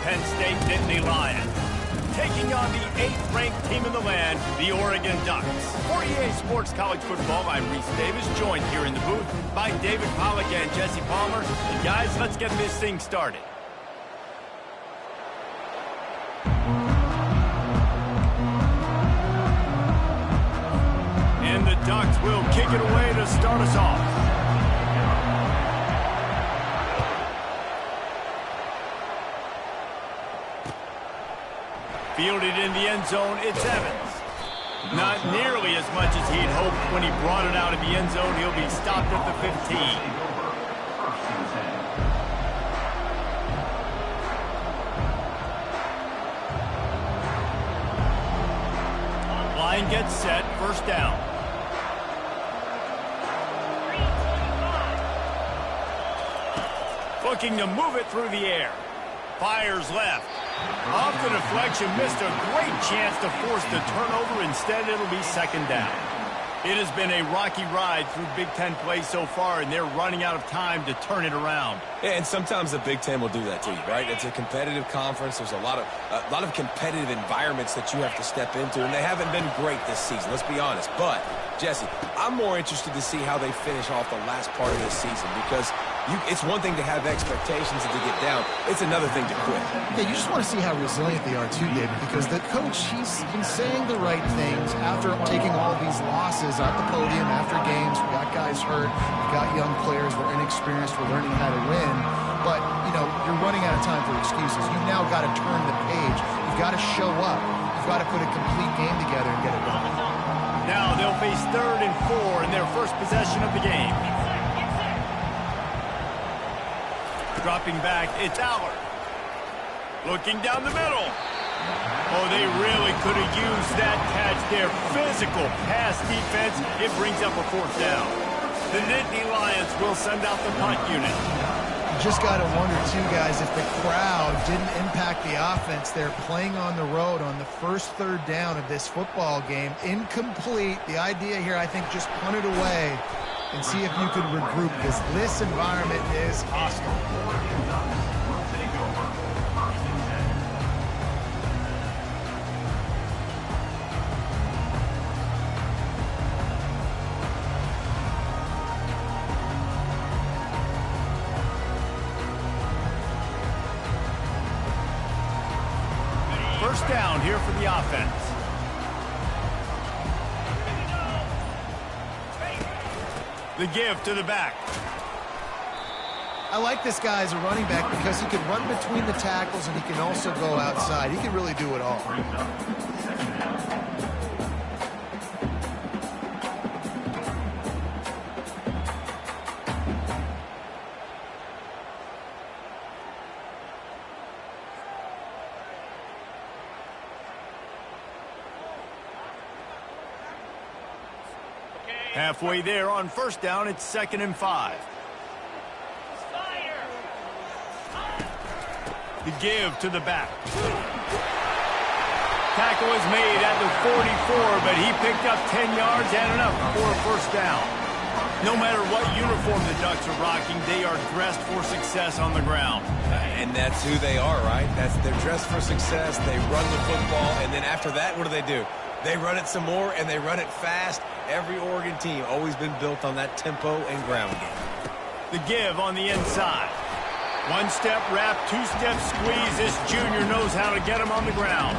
Penn State Nittany Lions. Taking on the 8th-ranked team in the land, the Oregon Ducks. For EA Sports College Football, I'm Reese Davis, joined here in the booth by David Pollack and Jesse Palmer. And guys, let's get this thing started. And the Ducks will kick it away to start us off. Fielded in the end zone, it's Evans. Not nearly as much as he'd hoped when he brought it out of the end zone. He'll be stopped at the 15. Line gets set, first down. Looking to move it through the air. Fires left. Off the deflection, missed a great chance to force the turnover. Instead, it'll be second down. It has been a rocky ride through Big Ten play so far, and they're running out of time to turn it around. Yeah, and sometimes the Big Ten will do that to you, right? It's a competitive conference. There's a lot of competitive environments that you have to step into, and they haven't been great this season, let's be honest. But, Jesse, I'm more interested to see how they finish off the last part of this season because it's one thing to have expectations and to get down. It's another thing to quit. Yeah, you just want to see how resilient they are too, David, because the coach, he's been saying the right things after taking all these losses at the podium after games. We got guys hurt. We got young players. We're inexperienced. We're learning how to win. But, you know, you're running out of time for excuses. You've now got to turn the page. You've got to show up. You've got to put a complete game together and get it done. Now they'll face 3rd and 4 in their first possession of the game. Dropping back, it's Allard. Looking down the middle. Oh, they really could have used that catch there. Physical pass defense. It brings up a 4th down. The Nittany Lions will send out the punt unit. You just got to wonder, too, guys, if the crowd didn't impact the offense. They're playing on the road on the first 3rd down of this football game. Incomplete. The idea here, I think, just punt it away and see if you can regroup, because this environment is hostile. First down here for the offense. The give to the back. I like this guy as a running back because he can run between the tackles and he can also go outside. He can really do it all. Halfway there on first down, it's 2nd and 5. The give to the back. Tackle is made at the 44, but he picked up 10 yards and enough for a first down. No matter what uniform the Ducks are rocking, they are dressed for success on the ground. And that's who they are, right? They're dressed for success. They run the football, and then after that, what do? They run it some more, and they run it fast. Every Oregon team always been built on that tempo and ground game. The give on the inside. 1-step wrap, 2-step squeeze. This junior knows how to get him on the ground.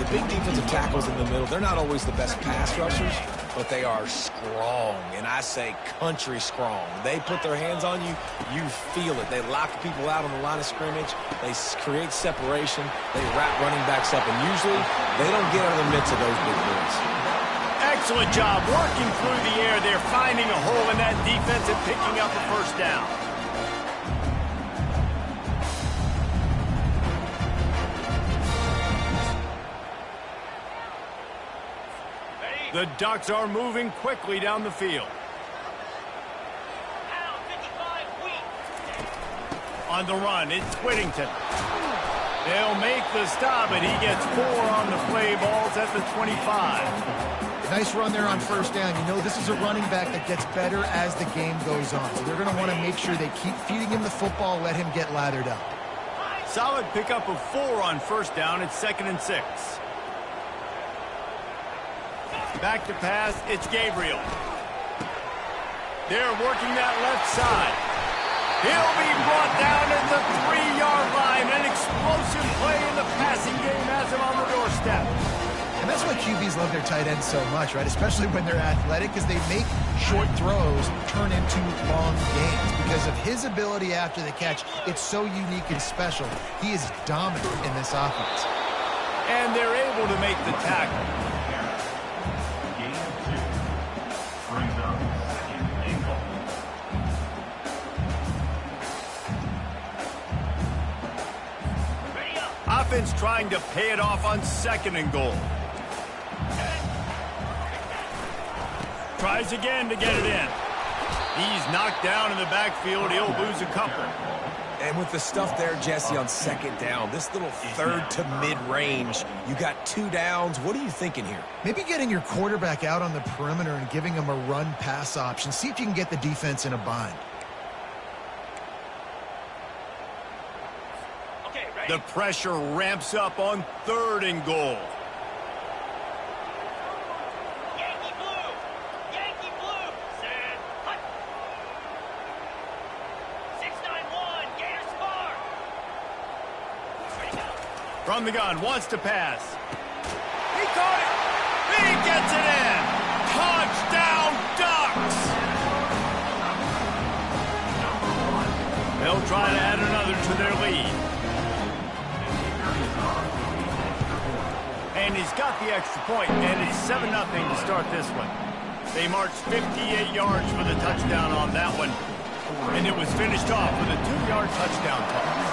The big defensive tackles in the middle, they're not always the best pass rushers, but they are strong, and I say country strong. They put their hands on you, you feel it. They lock people out on the line of scrimmage. They create separation. They wrap running backs up, and usually they don't get out of the midst of those big boys. Excellent job working through the air. They're finding a hole in that defense and picking up a first down. The Ducks are moving quickly down the field. On the run, it's Whittington. They'll make the stop, and he gets 4 on the play. Ball's at the 25. Nice run there on first down. You know, this is a running back that gets better as the game goes on. So they're going to want to make sure they keep feeding him the football, let him get lathered up. Solid pickup of 4 on first down. It's 2nd and 6. Back to pass. It's Gabriel. They're working that left side. He'll be brought down at the 3-yard line. An explosive play in the passing game has him on the doorstep. And that's why QBs love their tight ends so much, right? Especially when they're athletic, because they make short throws turn into long gains. Because of his ability after the catch, it's so unique and special. He is dominant in this offense. And they're able to make the tackle. Offense trying to pay it off on 2nd and goal. Tries again to get it in. He's knocked down in the backfield. He'll lose a couple. And with the stuff there, Jesse, on 2nd down, this little 3rd to mid-range, you got 2 downs. What are you thinking here? Maybe getting your quarterback out on the perimeter and giving him a run-pass option. See if you can get the defense in a bind. The pressure ramps up on 3rd and goal. Yankee blue, set, hut. 691, Gators far. Ready, go. From the gun, wants to pass. He caught it. He gets it in. Touchdown, Ducks. They'll try to add another to their lead. And he's got the extra point, and it's 7-0 to start this one. They marched 58 yards for the touchdown on that one, and it was finished off with a 2-yard touchdown toss.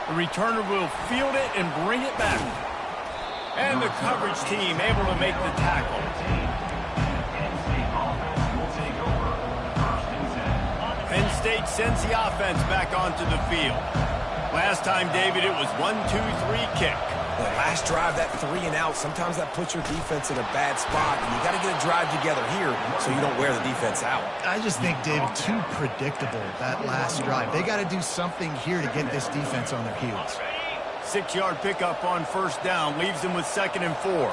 The returner will field it and bring it back. And the coverage team able to make the tackle. Penn State sends the offense back onto the field. Last time, David, it was 1-2-3 kick. The last drive, that 3 and out, sometimes that puts your defense in a bad spot. And you got to get a drive together here so you don't wear the defense out. I just think, David, too predictable, that last drive. They got to do something here to get this defense on their heels. 6-yard pickup on first down leaves them with 2nd and 4.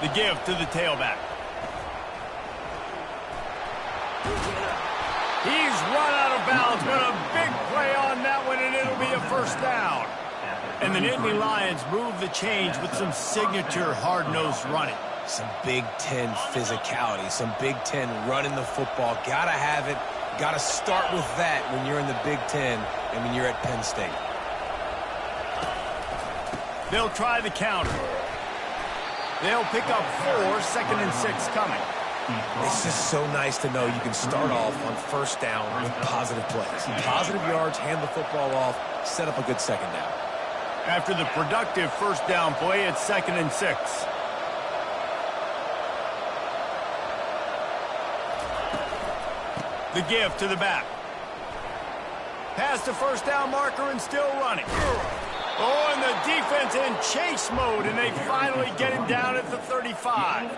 The give to the tailback. He's run out of bounds, but a big play on that one, and it'll be a first down. And the Nittany Lions move the change with some signature hard-nosed running. Some Big Ten physicality, some Big Ten running the football. Got to have it. Got to start with that when you're in the Big Ten and when you're at Penn State. They'll try the counter. They'll pick up 4, 2nd and 6 coming. It's just so nice to know you can start off on first down with positive plays. Positive yards, hand the football off, set up a good 2nd down. After the productive first down play, it's 2nd and 6. The give to the back. Past the first down marker and still running. Oh, and the defense in chase mode, and they finally get him down at the 35.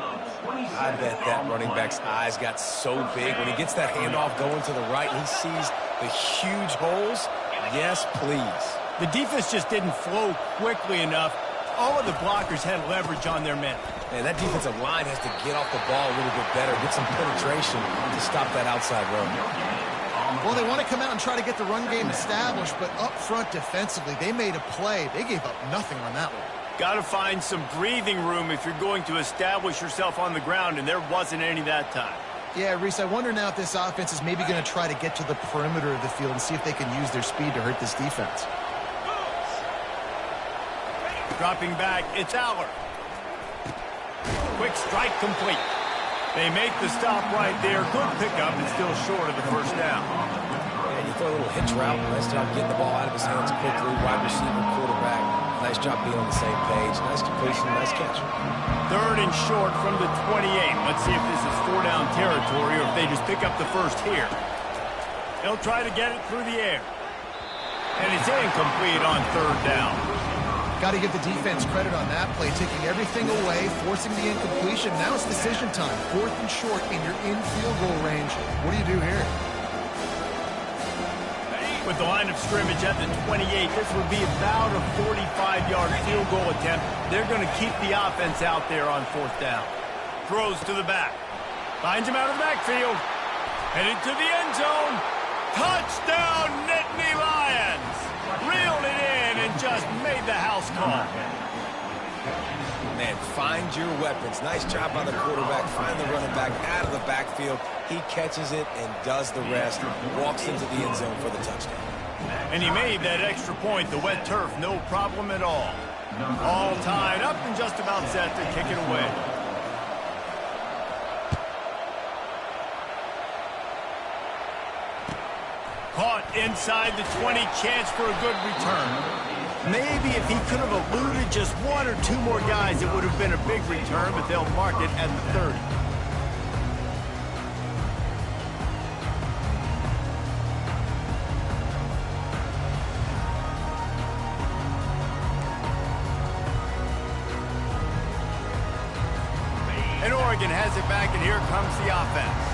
I bet that running back's eyes got so big. When he gets that handoff going to the right, he sees the huge holes. Yes, please. The defense just didn't flow quickly enough. All of the blockers had leverage on their men. Man, that defensive line has to get off the ball a little bit better, get some penetration to stop that outside run. Well, they want to come out and try to get the run game established, but up front defensively, they made a play. They gave up nothing on that one. Got to find some breathing room if you're going to establish yourself on the ground, and there wasn't any that time. Yeah, Reese, I wonder now if this offense is maybe going to try to get to the perimeter of the field and see if they can use their speed to hurt this defense. Dropping back, it's Aller. Quick strike complete. They make the stop right there. Good pickup and still short of the first down. And you throw a little hitch route. Nice job getting the ball out of his hands quickly. Wide receiver, quarterback. Nice job being on the same page. Nice completion, nice catch. 3rd and short from the 28. Let's see if this is 4-down territory or if they just pick up the first here. They'll try to get it through the air. And it's incomplete on 3rd down. Got to give the defense credit on that play, taking everything away, forcing the incompletion. Now it's decision time. 4th and short, and you're in field goal range. What do you do here? With the line of scrimmage at the 28, this would be about a 45-yard field goal attempt. They're going to keep the offense out there on 4th down. Throws to the back. Finds him out of the backfield. Headed to the end zone. Touchdown, Nittany Lions! Reeled it in and just made the house call. Man, find your weapons. Nice job by the quarterback. Find the running back out of the backfield. He catches it and does the rest. Walks into the end zone for the touchdown. And he made that extra point. The wet turf, no problem at all. All tied up and just about set to kick it away. Caught inside the 20, chance for a good return. Maybe if he could have eluded just 1 or 2 more guys, it would have been a big return, but they'll mark it at the 30. And Oregon has it back, and here comes the offense.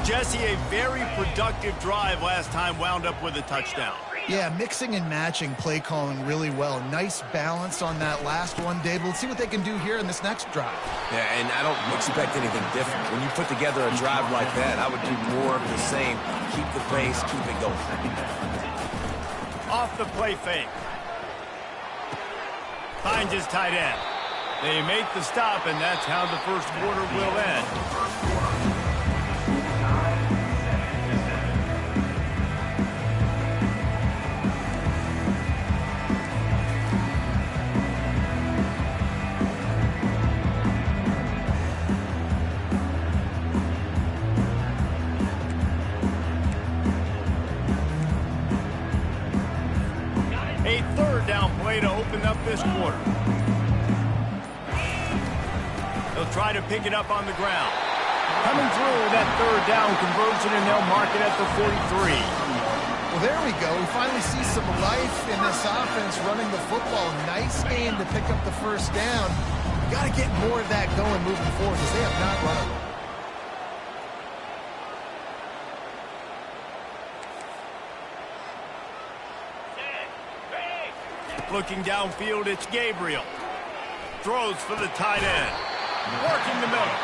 Jesse, a very productive drive last time, wound up with a touchdown. Yeah, mixing and matching play calling really well. Nice balance on that last one, Dave. Let's see what they can do here in this next drive. Yeah, and I don't expect anything different. When you put together a drive like that, I would do more of the same. Keep the pace, keep it going. Off the play fake. Finds his tight end. They make the stop, and that's how the first quarter will end. 3rd down play to open up this quarter. They'll try to pick it up on the ground. Coming through that 3rd down conversion, and they'll mark it at the 43. Well, there we go. We finally see some life in this offense running the football. Nice game to pick up the 1st down. Got to get more of that going moving forward because they have not run it. Looking downfield, it's Gabriel. Throws for the tight end. Working the middle.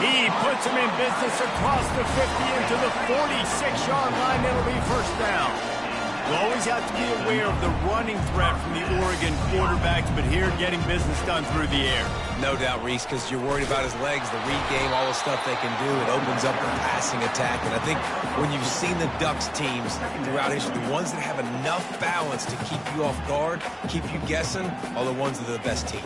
He puts him in business across the 50 into the 46-yard line. It'll be 1st down. You always have to be aware of the running threat from the Oregon quarterbacks, but here getting business done through the air. No doubt, Reese, because you're worried about his legs, the read game, all the stuff they can do. It opens up the passing attack. And I think when you've seen the Ducks teams throughout history, the ones that have enough balance to keep you off guard, keep you guessing, are the ones that are the best teams.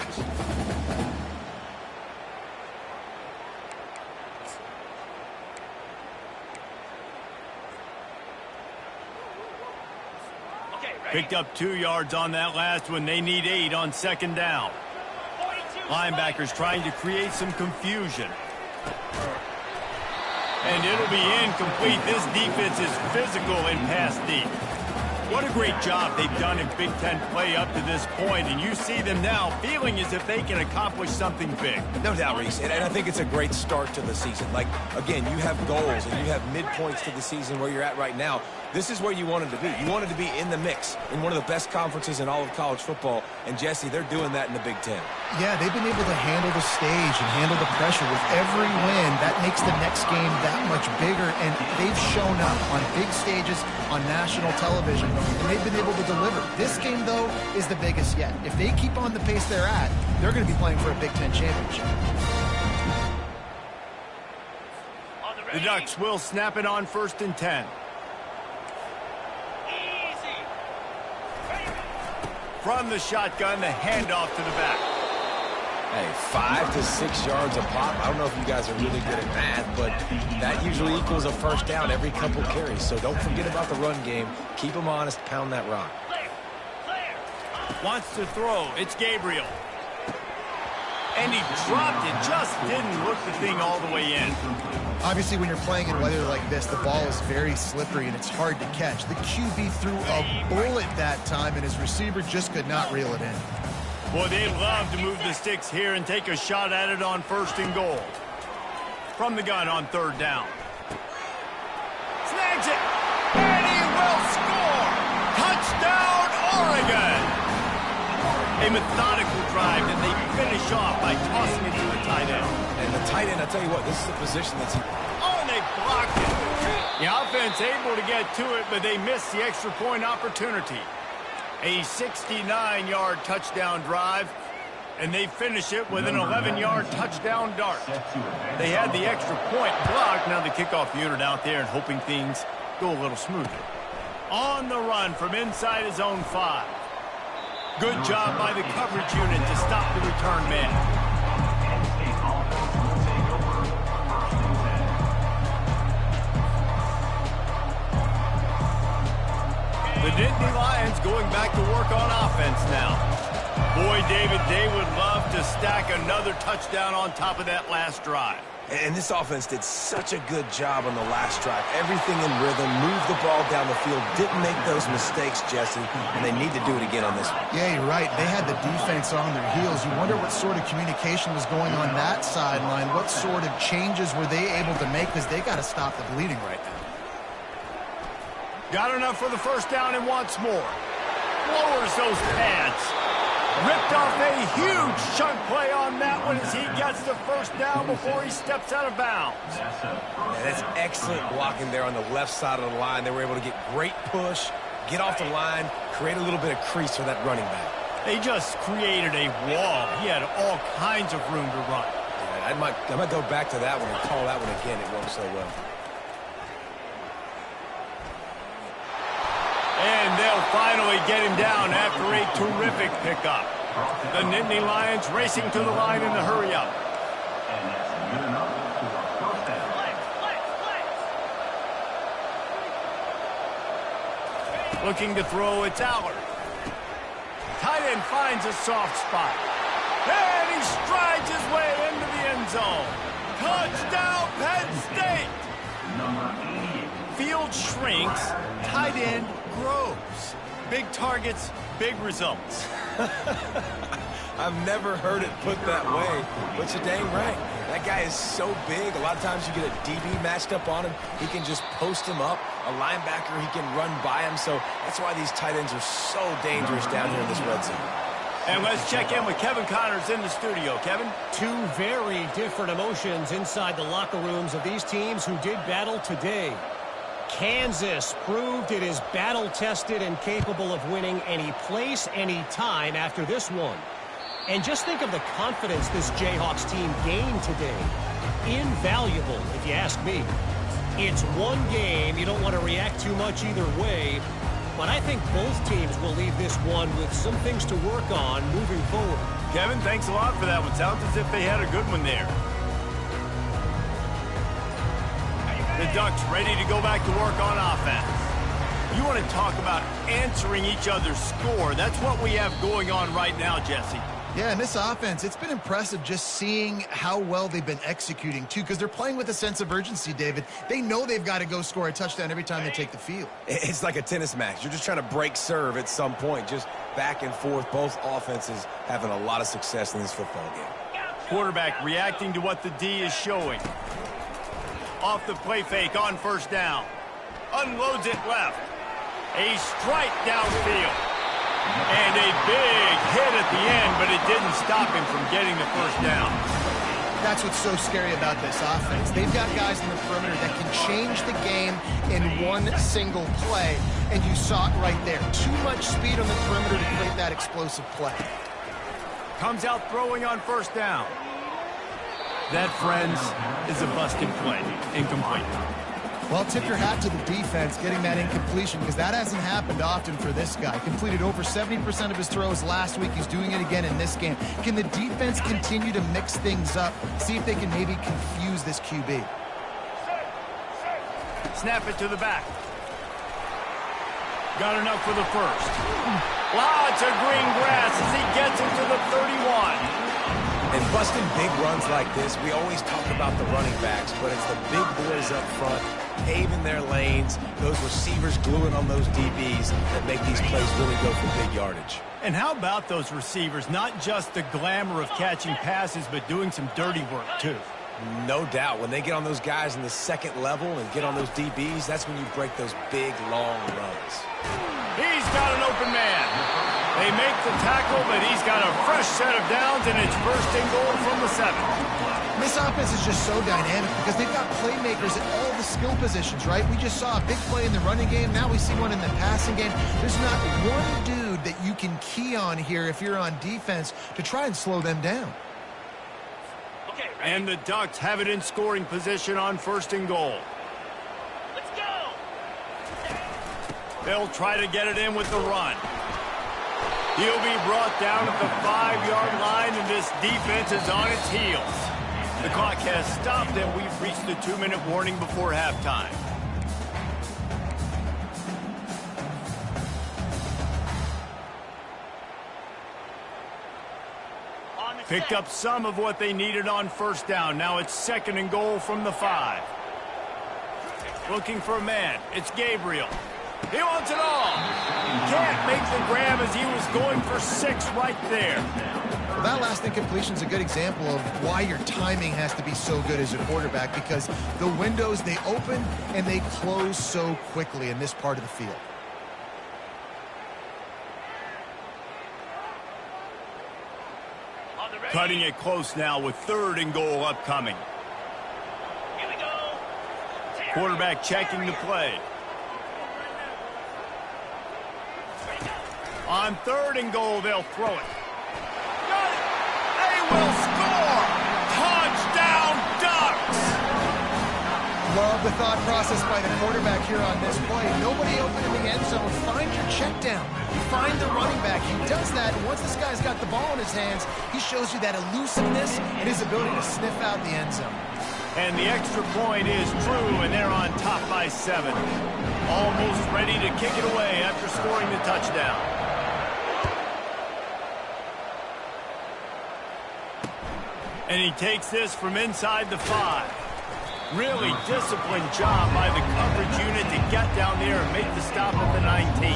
Picked up 2 yards on that last one. They need 8 on 2nd down. Linebackers trying to create some confusion. And it'll be incomplete. This defense is physical and pass deep. What a great job they've done in Big Ten play up to this point, and you see them now feeling as if they can accomplish something big. No doubt, Reese, and I think it's a great start to the season. Like, again, you have goals and you have midpoints to the season where you're at right now. This is where you wanted to be. You wanted to be in the mix in one of the best conferences in all of college football, and Jesse, they're doing that in the Big Ten. Yeah, they've been able to handle the stage and handle the pressure. With every win, that makes the next game that much bigger, and they've shown up on big stages on national television, and they've been able to deliver. This game, though, is the biggest yet. If they keep on the pace they're at, they're going to be playing for a Big Ten championship. The Ducks will snap it on 1st and 10. From the shotgun, the handoff to the back. Hey, 5 to 6 yards a pop. I don't know if you guys are really good at math, but that usually equals a 1st down every couple carries. So don't forget about the run game. Keep them honest. Pound that rock. Wants to throw. It's Gabriel. And he dropped it. Just didn't look the thing all the way in. Obviously, when you're playing in weather like this, the ball is very slippery and it's hard to catch. The QB threw a bullet that time, and his receiver just could not reel it in. Boy, they love to move the sticks here and take a shot at it on 1st and goal. From the gun on 3rd down. Snags it, and he will score! Touchdown, Oregon! A methodical drive that they finish off by tossing it to the tight end. And the tight end, I'll tell you what, this is a position that's... Oh, and they blocked it. The offense able to get to it, but they missed the extra point opportunity. A 69-yard touchdown drive, and they finish it with an 11-yard touchdown dart. They had the extra point blocked. Now the kickoff unit out there and hoping things go a little smoother. On the run from inside his own 5. Good job by the coverage unit to stop the return man. The Nittany Lions going back to work on offense now. Boy, David, they would love to stack another touchdown on top of that last drive. And this offense did such a good job on the last drive. Everything in rhythm, moved the ball down the field, didn't make those mistakes, Jesse, and they need to do it again on this one. Yeah, you're right. They had the defense on their heels. You wonder what sort of communication was going on that sideline. What sort of changes were they able to make, because they got to stop the bleeding right now. Got enough for the 1st down and wants more. Lowers those pads. Ripped off a huge chunk play on that one as he gets the 1st down before he steps out of bounds. Yeah, that's excellent blocking there on the left side of the line. They were able to get great push, get off the line, create a little bit of crease for that running back. They just created a wall. He had all kinds of room to run. Yeah, I might go back to that one and call that one again. It worked so well. And they'll finally get him down after a terrific pickup. The Nittany Lions racing to the line in the hurry-up. Looking to throw, it's Allard. Tight end finds a soft spot. And he strides his way into the end zone. Touchdown, Penn State! Field shrinks, tight end grows. Big targets, big results. I've never heard it put that way, but you're dang right. That guy is so big. A lot of times you get a DB matched up on him. He can just post him up. A linebacker, he can run by him. So that's why these tight ends are so dangerous down here in this red zone. And let's check in with Kevin Connors in the studio. Kevin? Two very different emotions inside the locker rooms of these teams who did battle today. Kansas proved it is battle-tested and capable of winning any place, any time after this one. And just think of the confidence this Jayhawks team gained today. Invaluable, if you ask me. It's one game. You don't want to react too much either way. But I think both teams will leave this one with some things to work on moving forward. Kevin, thanks a lot for that one. Sounds as if they had a good one there. The Ducks ready to go back to work on offense. You want to talk about answering each other's score. That's what we have going on right now, Jesse. Yeah, and this offense, it's been impressive just seeing how well they've been executing, too, because they're playing with a sense of urgency, David. They know they've got to go score a touchdown every time they take the field. It's like a tennis match. You're just trying to break serve at some point, just back and forth. Both offenses having a lot of success in this football game. Quarterback reacting to what the D is showing. Off the play fake on 1st down. Unloads it left. A strike downfield. And a big hit at the end, but it didn't stop him from getting the 1st down. That's what's so scary about this offense. They've got guys in the perimeter that can change the game in one single play, and you saw it right there. Too much speed on the perimeter to create that explosive play. Comes out throwing on 1st down. That, friends, is a busted play. Incomplete. Well, tip your hat to the defense getting that incompletion, because that hasn't happened often for this guy. Completed over 70% of his throws last week. He's doing it again in this game. Can the defense continue to mix things up? See if they can maybe confuse this QB. Snap it to the back. Got enough for the 1st. Lots of green grass as he gets it to the 31. And busting big runs like this, we always talk about the running backs, but it's the big boys up front paving their lanes, those receivers gluing on those DBs that make these plays really go for big yardage. And how about those receivers? Not just the glamour of catching passes, but doing some dirty work, too. No doubt. When they get on those guys in the second level and get on those DBs, that's when you break those big, long runs. He's got an open man. They make the tackle, but he's got a fresh set of downs, and it's first and goal from the 7. This offense is just so dynamic because they've got playmakers at all the skill positions, right? We just saw a big play in the running game. Now we see one in the passing game. There's not one dude that you can key on here if you're on defense to try and slow them down. Okay, ready? And the Ducks have it in scoring position on first and goal. Let's go! They'll try to get it in with the run. He'll be brought down at the 5-yard line, and this defense is on its heels. The clock has stopped, and we've reached the 2-minute warning before halftime. Picked up some of what they needed on first down. Now it's second and goal from the 5. Looking for a man. It's Gabriel. He wants it all. Can't make the grab as he was going for 6 right there. Well, that last incompletion is a good example of why your timing has to be so good as a quarterback, because the windows, they open and they close so quickly in this part of the field. Cutting it close now with third and goal upcoming. Here we go. Quarterback checking the play. On third and goal, they'll throw it. Got it! They will score! Touchdown, Ducks! Love the thought process by the quarterback here on this play. Nobody open in the end zone. Find your check down. Find the running back. He does that, and once this guy's got the ball in his hands, he shows you that elusiveness and his ability to sniff out the end zone. And the extra point is true, and they're on top by 7. Almost ready to kick it away after scoring the touchdown. And he takes this from inside the 5. Really disciplined job by the coverage unit to get down there and make the stop at the 19.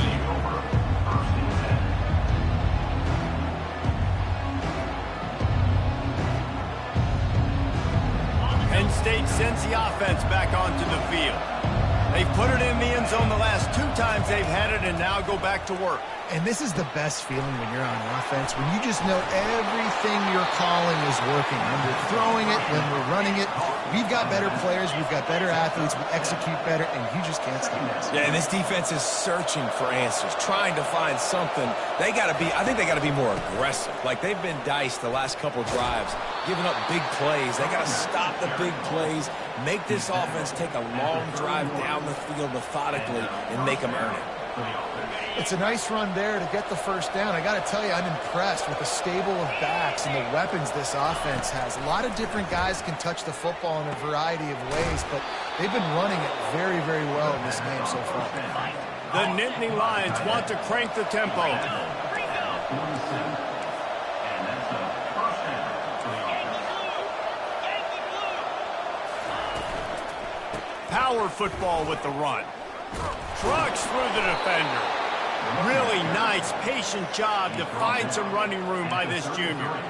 Penn State sends the offense back onto the field. They've put it in the end zone the last 2 times they've had it, and now go back to work. And this is the best feeling when you're on offense, when you just know everything you're calling is working. When we're throwing it, when we're running it, we've got better players, we've got better athletes, we execute better, and you just can't stop us. Yeah, and this defense is searching for answers, trying to find something. I think they got to be more aggressive. Like, they've been diced the last couple of drives, giving up big plays. They got to stop the big plays, make this offense take a long drive down the field methodically, and make them earn it. It's a nice run there to get the first down. I got to tell you, I'm impressed with the stable of backs and the weapons this offense has. A lot of different guys can touch the football in a variety of ways, but they've been running it very, very well in this game so far. The Nittany Lions want to crank the tempo. Power football with the run. Trucks through the defender. Really nice, patient job to find some running room by this junior.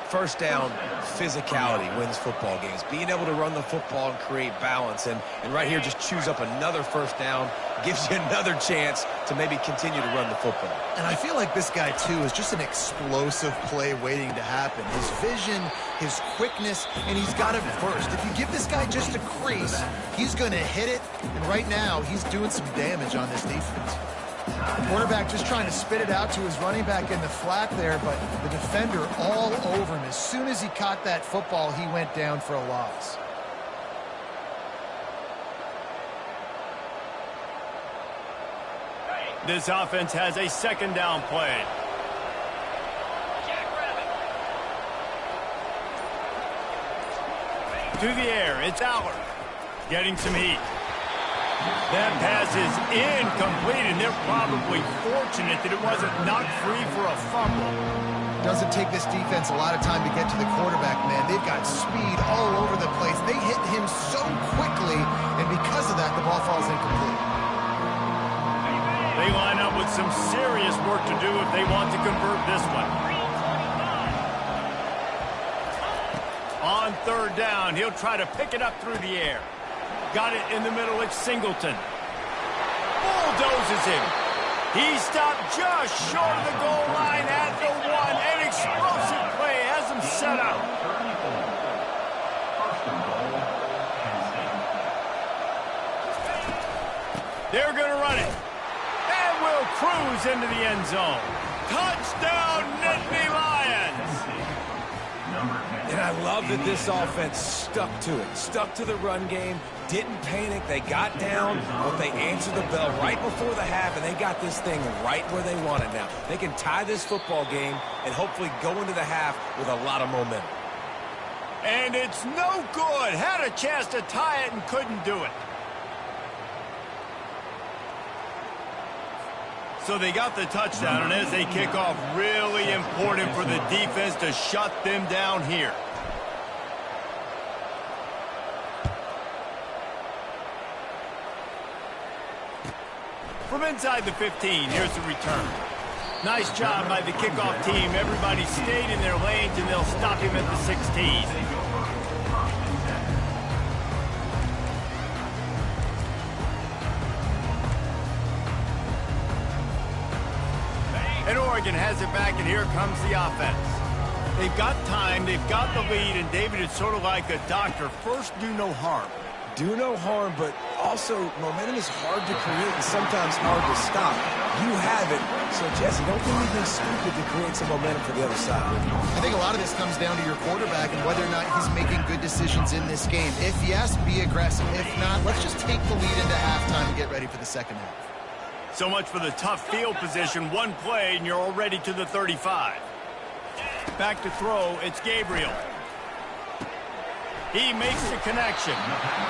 First down, physicality wins football games. Being able to run the football and create balance. And right here, just choose up another first down. Gives you another chance to maybe continue to run the football. And I feel like this guy, too, is just an explosive play waiting to happen. His vision, his quickness, and he's got it first. If you give this guy just a crease, he's going to hit it. And right now, he's doing some damage on this defense. The quarterback just trying to spit it out to his running back in the flat there, but the defender all over him. As soon as he caught that football, he went down for a loss. This offense has a second down play. To the air, it's Allard. Getting some heat. That pass is incomplete, and they're probably fortunate that it wasn't knocked free for a fumble. Doesn't take this defense a lot of time to get to the quarterback, man. They've got speed all over the place. They hit him so quickly, and because of that, some serious work to do if they want to convert this one. On third down, he'll try to pick it up through the air. Got it in the middle, it's Singleton. Bulldozes him. He stopped just short of the goal line at the one. An explosive play has him set up. They're going to run it. And will cruise into the end zone. Touchdown, Nittany Lions! And I love that this offense stuck to it. Stuck to the run game. Didn't panic. They got down, but they answered the bell right before the half, and they got this thing right where they want it now. They can tie this football game and hopefully go into the half with a lot of momentum. And it's no good. Had a chance to tie it and couldn't do it. So they got the touchdown, and as they kick off, really important for the defense to shut them down here. From inside the 15, here's the return. Nice job by the kickoff team. Everybody stayed in their lanes, and they'll stop him at the 16. And Oregon has it back, and here comes the offense. They've got time, they've got the lead, and David, it's sort of like a doctor. First, do no harm. Do no harm, but also momentum is hard to create and sometimes hard to stop. You have it, so Jesse, don't do anything stupid to create some momentum for the other side. I think a lot of this comes down to your quarterback and whether or not he's making good decisions in this game. If yes, be aggressive. If not, let's just take the lead into halftime and get ready for the second half. So much for the tough field position. One play, and you're already to the 35. Back to throw, it's Gabriel. He makes the connection.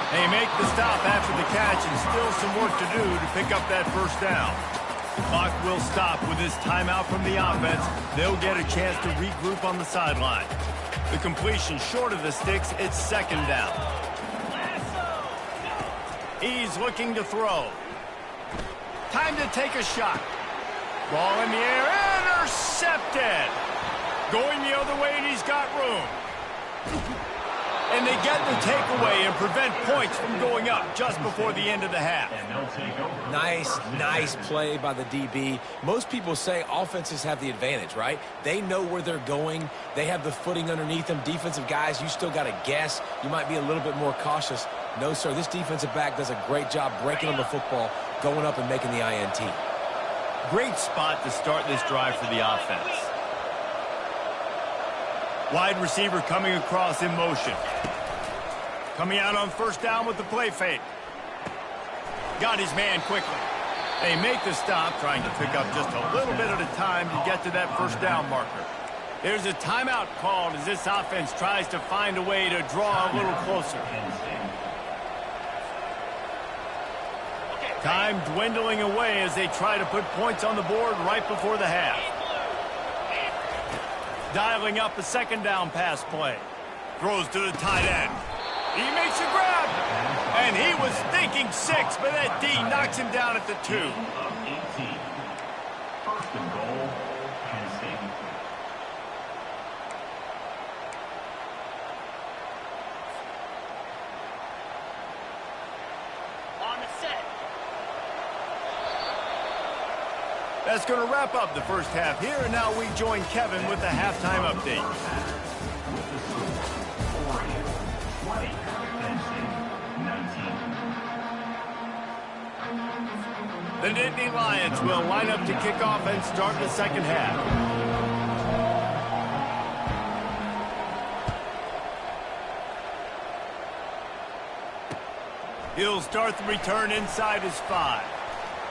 They make the stop after the catch, and still some work to do to pick up that first down. Clock will stop with this timeout from the offense. They'll get a chance to regroup on the sideline. The completion short of the sticks, it's second down. He's looking to throw. Time to take a shot. Ball in the air, intercepted. Going the other way, and he's got room. And they get the takeaway and prevent points from going up just before the end of the half. Nice play by the DB. Most people say offenses have the advantage, right? They know where they're going. They have the footing underneath them. Defensive guys, you still got to guess. You might be a little bit more cautious. No, sir, this defensive back does a great job breaking on the football, going up and making the INT. Great spot to start this drive for the offense. Wide receiver coming across in motion. Coming out on first down with the play fake. Got his man quickly. They make the stop, trying to pick up just a little bit at a time to get to that first down marker. There's a timeout called as this offense tries to find a way to draw a little closer. Time dwindling away as they try to put points on the board right before the half. Dialing up a second down pass play. Throws to the tight end. He makes a grab. And he was thinking 6, but that D knocks him down at the 2. First and goal, Penn State. On the set. That's going to wrap up the first half here, and now we join Kevin with the halftime update. The Nittany Lions will line up to kick off and start the second half. He'll start the return inside his 5.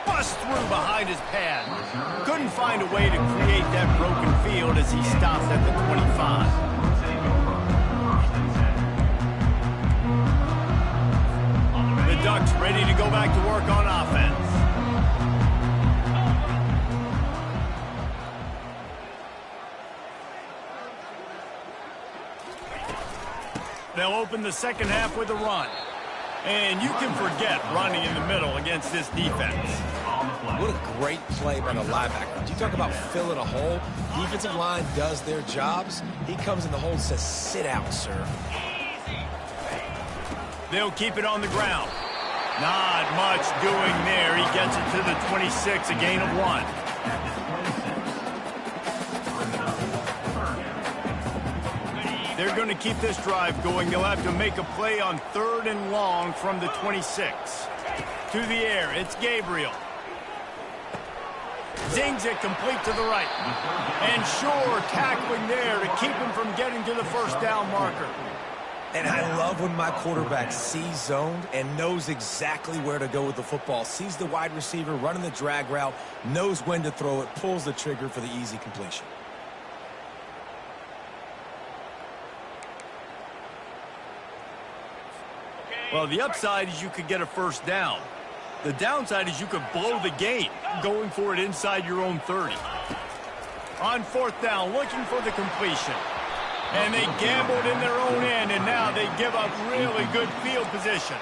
Bust through behind his pad. Couldn't find a way to create that broken field as he stops at the 25. The Ducks ready to go back to work on offense. They'll open the second half with a run. And you can forget running in the middle against this defense. What a great play by the linebacker. You talk about filling a hole. Defensive line does their jobs. He comes in the hole and says, sit out, sir. They'll keep it on the ground. Not much doing there. He gets it to the 26, a gain of 1. They're going to keep this drive going. They'll have to make a play on 3rd and long from the 26. To the air, it's Gabriel. Zings it complete to the right. And sure, tackling there to keep him from getting to the first down marker. And I love when my quarterback sees zoned and knows exactly where to go with the football. Sees the wide receiver running the drag route, knows when to throw it, pulls the trigger for the easy completion. Well, the upside is you could get a first down. The downside is you could blow the game going for it inside your own 30. On 4th down, looking for the completion. And they gambled in their own end, and now they give up really good field position.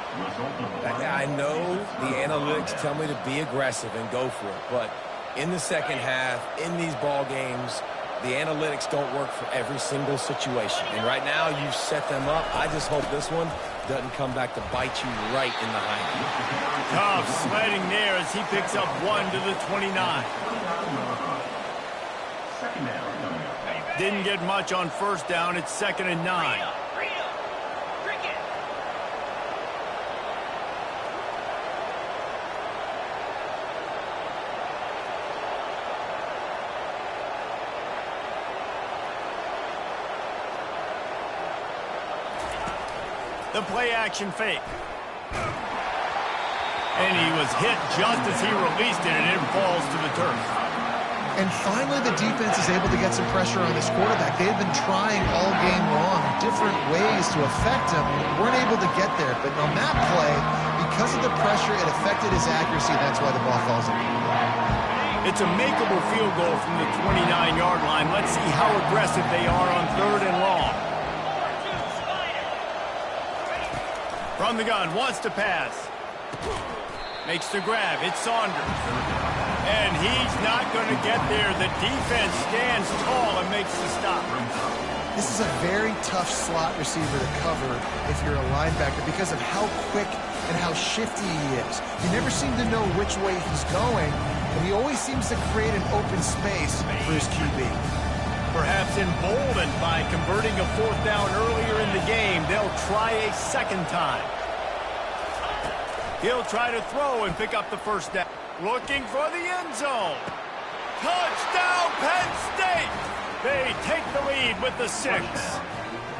I know the analytics tell me to be aggressive and go for it, but in the second half, in these ball games, the analytics don't work for every single situation. And right now, you've set them up. I just hope this one doesn't come back to bite you right in the hind. Tough sledding there as he picks up 1 to the 29. Didn't get much on 1st down. It's 2nd and 9. The play-action fake. And he was hit just as he released it, and it falls to the turf. And finally, the defense is able to get some pressure on this quarterback. They've been trying all game long, different ways to affect him. Weren't able to get there. But on that play, because of the pressure, it affected his accuracy. That's why the ball falls in. It's a makeable field goal from the 29-yard line. Let's see how aggressive they are on 3rd and long. From the gun, wants to pass. Makes the grab. It's Saunders. And he's not going to get there. The defense stands tall and makes the stop. This is a very tough slot receiver to cover if you're a linebacker because of how quick and how shifty he is. You never seem to know which way he's going, but he always seems to create an open space for his QB. Perhaps emboldened by converting a 4th down earlier in the game, they'll try a 2nd time. He'll try to throw and pick up the first down. Looking for the end zone. Touchdown, Penn State! They take the lead with the 6.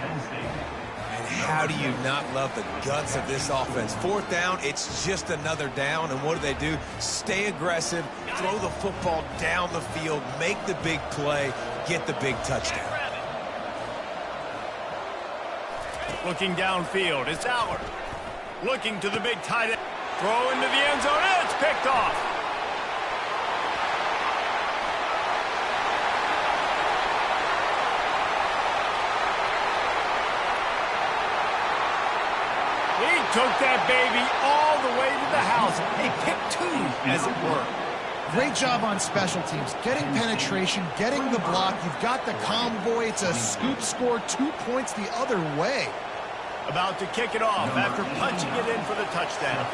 And how do you not love the guts of this offense? 4th down, it's just another down. And what do? Stay aggressive, throw the football down the field, make the big play, get the big touchdown. Looking downfield, it's Allard. Looking to the big tight end. Throw into the end zone, and it's picked off. He took that baby all the way to the house. A pick 2, as it were. Great job on special teams. Getting penetration, getting the block. You've got the convoy. It's a scoop score, 2 points the other way. About to kick it off after punching it in for the touchdown.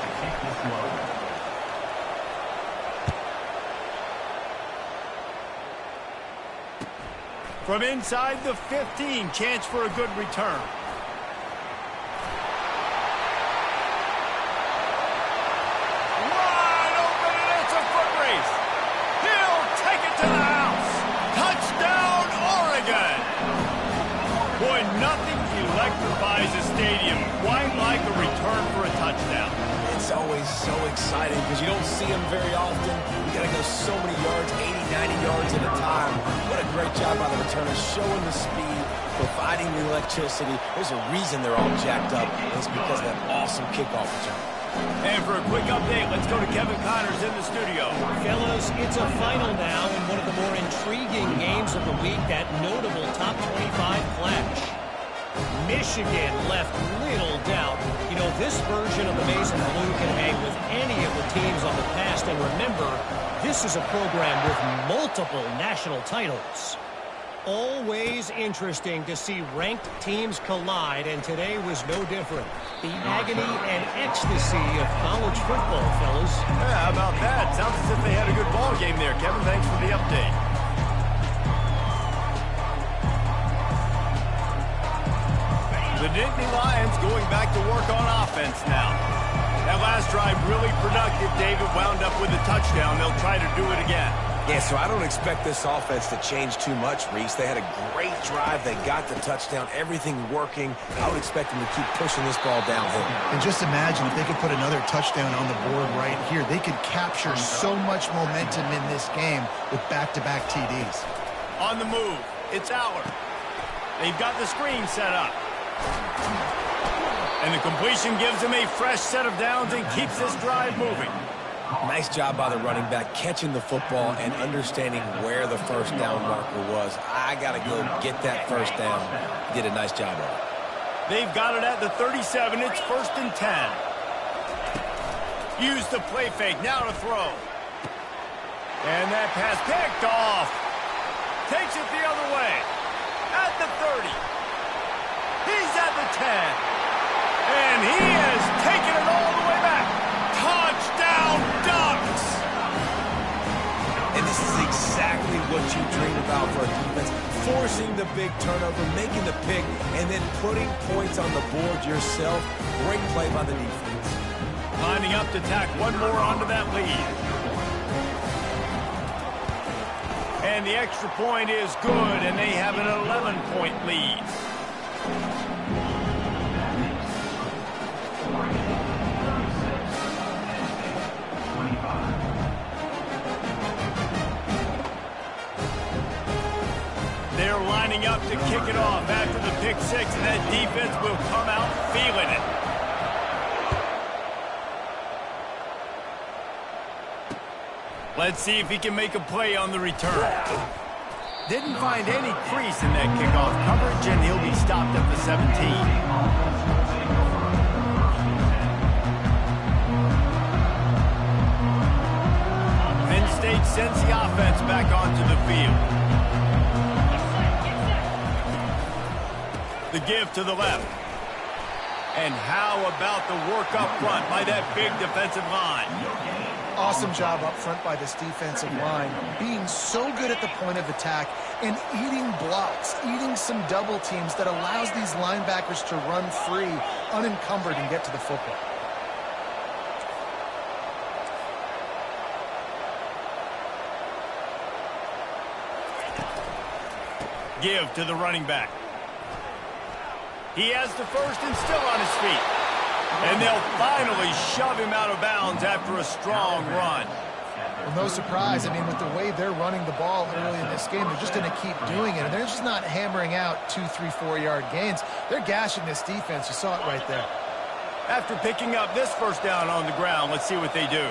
From inside the 15, chance for a good return. Wide open, and it's a foot race. He'll take it to the house. Touchdown, Oregon. Boy, nothing electrifies a stadium quite like a return for a touchdown. It's always so exciting because you don't see them very often. You got to go so many yards, 80, 90 yards at a time. What a great job by the returners, showing the speed, providing the electricity. There's a reason they're all jacked up. It's because of that awesome kickoff return. And for a quick update, let's go to Kevin Connors in the studio. Fellas, it's a final now in one of the more intriguing games of the week, that notable top 25 clash. Michigan left little doubt. You know, This version of the Maize and Blue can hang with any of the teams on the past. And remember, this is a program with multiple national titles. Always interesting to see ranked teams collide, and today was no different. The agony and ecstasy of college football, fellas. Yeah, how about that? Sounds as if they had a good ball game there. Kevin, thanks for the update. The Nittany Lions going back to work on offense now. That last drive really productive. David wound up with a touchdown. They'll try to do it again. Yeah, so I don't expect this offense to change too much, Reese. They had a great drive. They got the touchdown. Everything working. I would expect them to keep pushing this ball downhill. And just imagine if they could put another touchdown on the board right here. They could capture so much momentum in this game with back-to-back TDs. On the move, it's Aller. They've got the screen set up. And the completion gives them a fresh set of downs and keeps this drive moving. Nice job by the running back catching the football and understanding where the first down marker was. I got to go get that first down. Did a nice job of it. They've got it at the 37. It's 1st and 10. Use the play fake. Now to throw. And that pass picked off. Takes it the other way. At the 30. He's at the 10. And he has taken it all the way back. Touchdown Ducks! And this is exactly what you dream about for a defense. Forcing the big turnover, making the pick, and then putting points on the board yourself. Great play by the defense. Lining up to tack one more onto that lead. And the extra point is good, and they have an 11-point lead. They're lining up to kick it off after the pick six, and that defense will come out feeling it. Let's see if he can make a play on the return. Didn't find any crease in that kickoff coverage, and he'll be stopped at the 17. Penn State sends the offense back onto the field. The give to the left. And how about the work up front by that big defensive line? Awesome job up front by this defensive line, being so good at the point of attack and eating blocks, eating some double teams that allows these linebackers to run free, unencumbered, and get to the football. Give to the running back. He has the first and still on his feet. And they'll finally shove him out of bounds after a strong run. Well, no surprise. I mean, with the way they're running the ball early in this game, they're just going to keep doing it. And they're just not hammering out 2, 3, 4-yard gains. They're gashing this defense. You saw it right there. After picking up this first down on the ground, let's see what they do.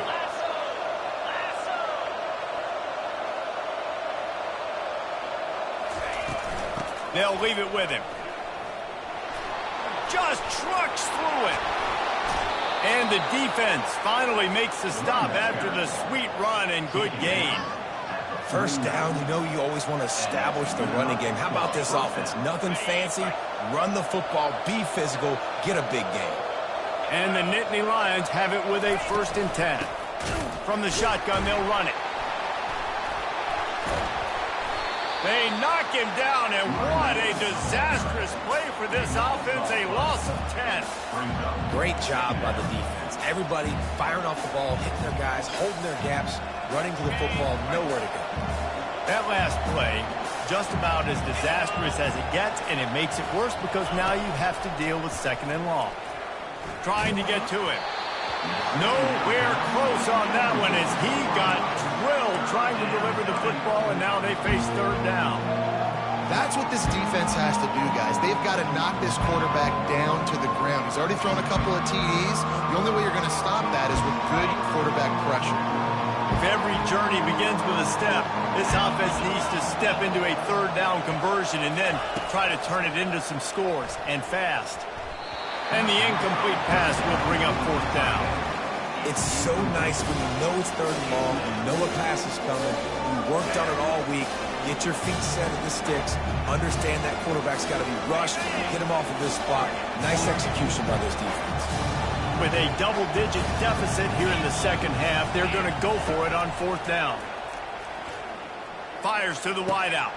They'll leave it with him. Just trucks through it. And the defense finally makes the stop after the sweet run and good gain. First down, you know you always want to establish the running game. How about this offense? Nothing fancy. Run the football, be physical, get a big gain. And the Nittany Lions have it with a 1st and 10. From the shotgun, they'll run it. They knock him down, and what a disastrous play for this offense. A loss of 10. Great job by the defense. Everybody firing off the ball, hitting their guys, holding their gaps, running to the football, nowhere to go. That last play, just about as disastrous as it gets, and it makes it worse because now you have to deal with 2nd and long. Trying to get to him. Nowhere close on that one as he got drilled trying to deliver the football, and now they face 3rd down. That's what this defense has to do, guys. They've got to knock this quarterback down to the ground. He's already thrown a couple of TDs. The only way you're going to stop that is with good quarterback pressure. If every journey begins with a step, this offense needs to step into a 3rd down conversion and then try to turn it into some scores, and fast. And the incomplete pass will bring up fourth down. It's so nice when you know it's third and long, you know a pass is coming, you worked on it all week, get your feet set at the sticks, understand that quarterback's got to be rushed, get him off of this spot. Nice execution by this defense. With a double-digit deficit here in the second half, they're going to go for it on fourth down. Fires to the wideout.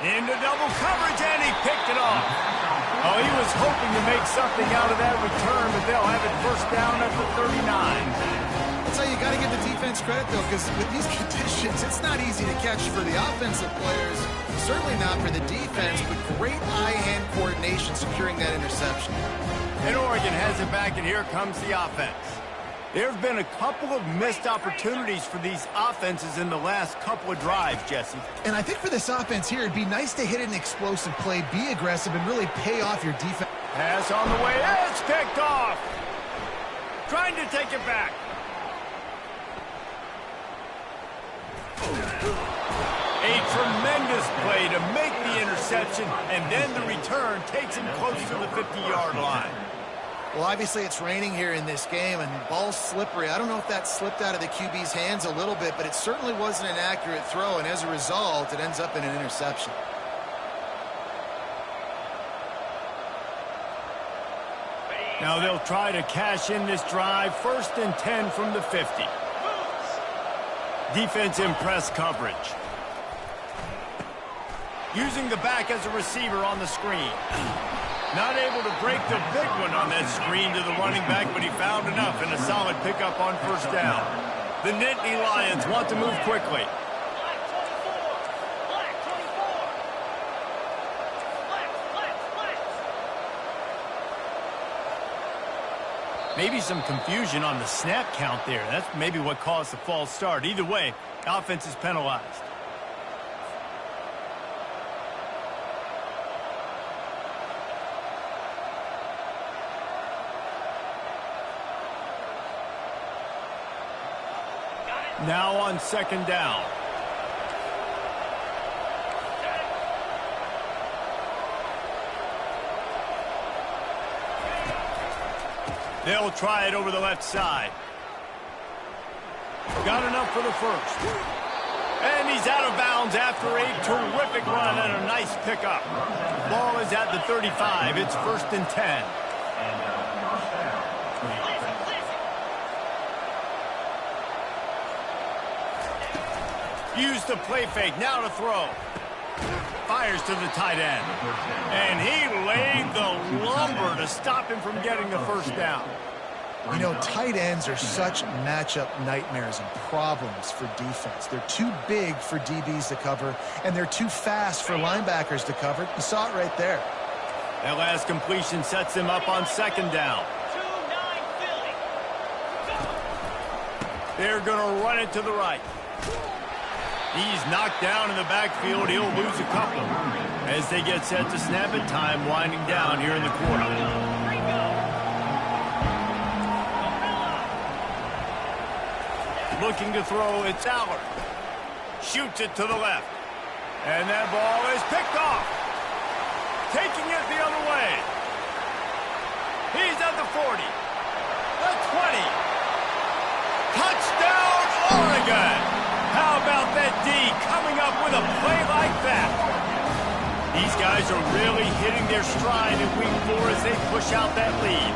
Into double coverage, and he picked it off. Oh, he was hoping to make something out of that return, but they'll have it first down at the 39. That's how you got to give the defense credit, though, because with these conditions, it's not easy to catch for the offensive players. Certainly not for the defense, but great eye-hand coordination securing that interception. And Oregon has it back, and here comes the offense. There have been a couple of missed opportunities for these offenses in the last couple of drives, Jesse. And I think for this offense here, it'd be nice to hit an explosive play, be aggressive, and really pay off your defense. Pass on the way. It's picked off. Trying to take it back. A tremendous play to make the interception, and then the return takes him close to the 50-yard line. Well, obviously it's raining here in this game, and the ball's slippery. I don't know if that slipped out of the QB's hands a little bit, but it certainly wasn't an accurate throw, and as a result, it ends up in an interception. Now they'll try to cash in this drive. 1st and 10 from the 50. Defense in press coverage. Using the back as a receiver on the screen. Not able to break the big one on that screen to the running back, but he found enough and a solid pickup on first down. The Nittany Lions want to move quickly. Maybe some confusion on the snap count there. That's maybe what caused the false start. Either way, offense is penalized. Now on 2nd down. They'll try it over the left side. Got enough for the first. And he's out of bounds after a terrific run and a nice pickup. Ball is at the 35. It's 1st and 10. Use the play fake, now to throw. Fires to the tight end. And he laid the lumber to stop him from getting the first down. You know, tight ends are such matchup nightmares and problems for defense. They're too big for DBs to cover, and they're too fast for linebackers to cover. You saw it right there. That last completion sets him up on 2nd down. They're going to run it to the right. He's knocked down in the backfield. He'll lose a couple as they get set to snap it. Time winding down here in the quarter. Looking to throw, it's Allard. Shoots it to the left. And that ball is picked off. Taking it the other way. He's at the 40. The 20. Touchdown, Oregon! How about that D coming up with a play like that? These guys are really hitting their stride in week 4 as they push out that lead.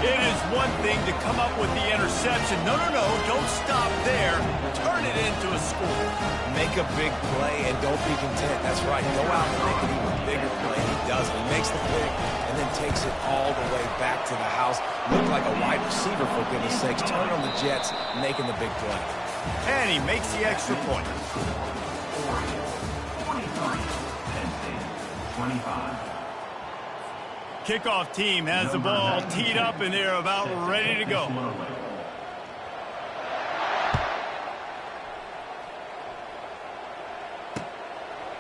It is one thing to come up with the interception. No, don't stop there. Turn it into a score. Make a big play and don't be content. That's right. Go out and make an even bigger play. He does it. He makes the pick and then takes it all the way back to the house. Looked like a wide receiver, for goodness sakes. Turn on the Jets, making the big play. And he makes the extra point. 25. Kickoff team has the ball teed up, and they're about ready to go.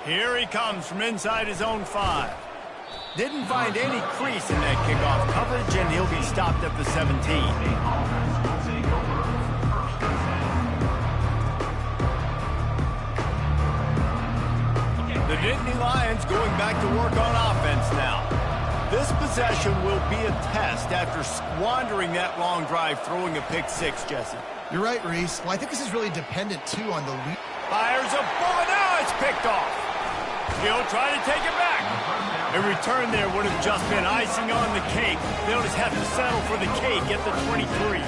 Here he comes from inside his own 5. Didn't find any crease in that kickoff coverage, and he'll be stopped at the 17. The Nittany Lions going back to work on offense now. This possession will be a test after squandering that long drive throwing a pick six, Jesse. You're right, Reese. Well, I think this is really dependent, too, on the lead. Fires a bullet. Now it's picked off. He'll try to take it back. A return there would have just been icing on the cake. They'll just have to settle for the cake at the 23.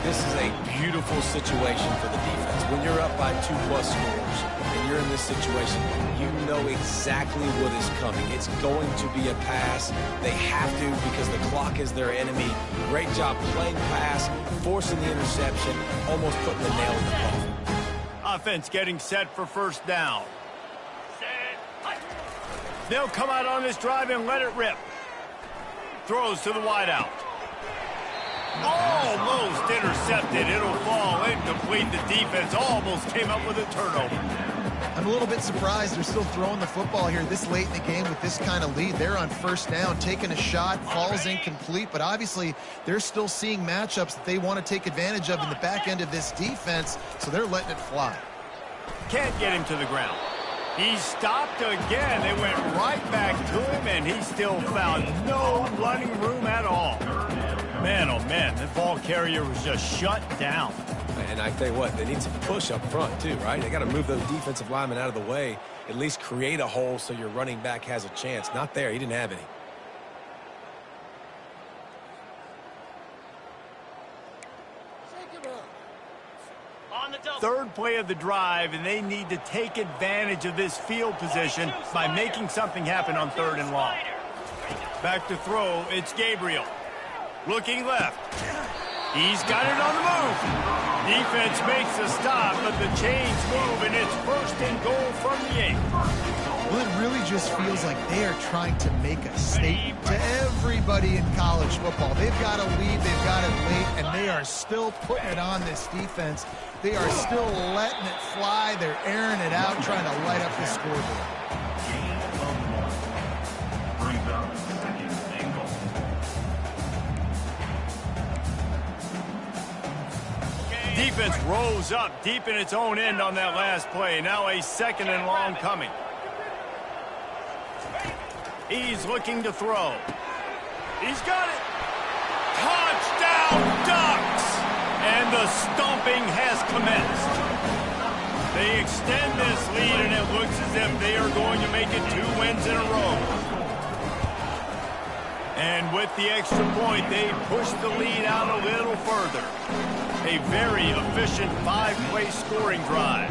This is a beautiful situation for the defense. When you're up by 2+ scores and you're in this situation, you know exactly what is coming. It's going to be a pass. They have to because the clock is their enemy. Great job playing pass, forcing the interception, almost putting the nail in the coffin. Offense getting set for first down. They'll come out on this drive and let it rip. Throws to the wideout. Almost intercepted. It'll fall incomplete. The defense almost came up with a turnover. I'm a little bit surprised they're still throwing the football here this late in the game with this kind of lead. They're on first down, taking a shot, falls incomplete, but obviously they're still seeing matchups that they want to take advantage of in the back end of this defense, so they're letting it fly. Can't get him to the ground. He stopped again. They went right back to him, and he still found no running room at all. Man, oh man, the ball carrier was just shut down. And I tell you what, they need some push up front too, right? They got to move those defensive linemen out of the way, at least create a hole so your running back has a chance. Not there. He didn't have any. Third play of the drive, and they need to take advantage of this field position by making something happen on 3rd and long. Back to throw, it's Gabriel. Looking left. He's got it on the move. Defense makes a stop, but the chains move, and it's 1st and goal from the 8. Well, it really just feels like they are trying to make a statement to everybody in college football. They've got a lead, they've got it late, and they are still putting it on this defense. They are still letting it fly. They're airing it out, trying to light up the scoreboard. Brings up 2nd and goal. Defense rose up deep in its own end on that last play. Now a 2nd and long coming. He's looking to throw. He's got it. Touchdown Ducks! And the stomping has commenced. They extend this lead, and it looks as if they are going to make it 2 wins in a row. And with the extra point, they push the lead out a little further. A very efficient 5-play scoring drive.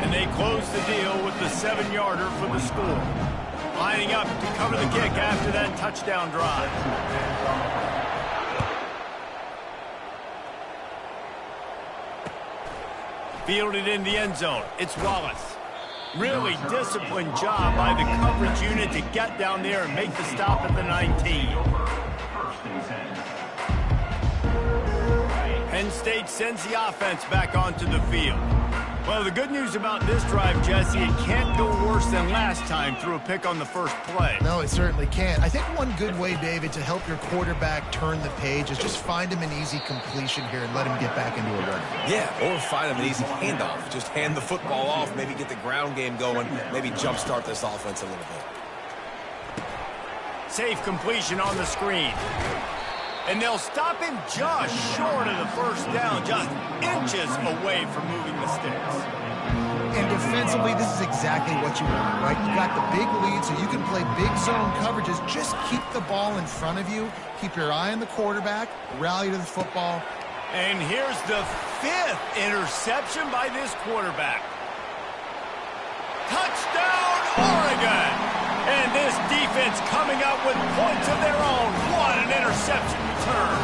And they close the deal with the 7-yarder for the score. Lining up to cover the kick after that touchdown drive. Fielded in the end zone. It's Wallace. Really disciplined job by the coverage unit to get down there and make the stop at the 19. 1st and 10. Penn State sends the offense back onto the field. Well, the good news about this drive, Jesse, it can't go worse than last time through a pick on the first play. No, it certainly can't. I think one good way, David, to help your quarterback turn the page is just find him an easy completion here and let him get back into a run. Yeah, or find him an easy handoff. Just hand the football off, maybe get the ground game going, maybe jumpstart this offense a little bit. Safe completion on the screen. And they'll stop him just short of the first down, just inches away from moving the sticks. And defensively, this is exactly what you want, right? You got the big lead, so you can play big zone coverages. Just keep the ball in front of you. Keep your eye on the quarterback. Rally to the football. And here's the 5th interception by this quarterback. Touchdown, Oregon! And this defense coming up with points of their own. What an interception return.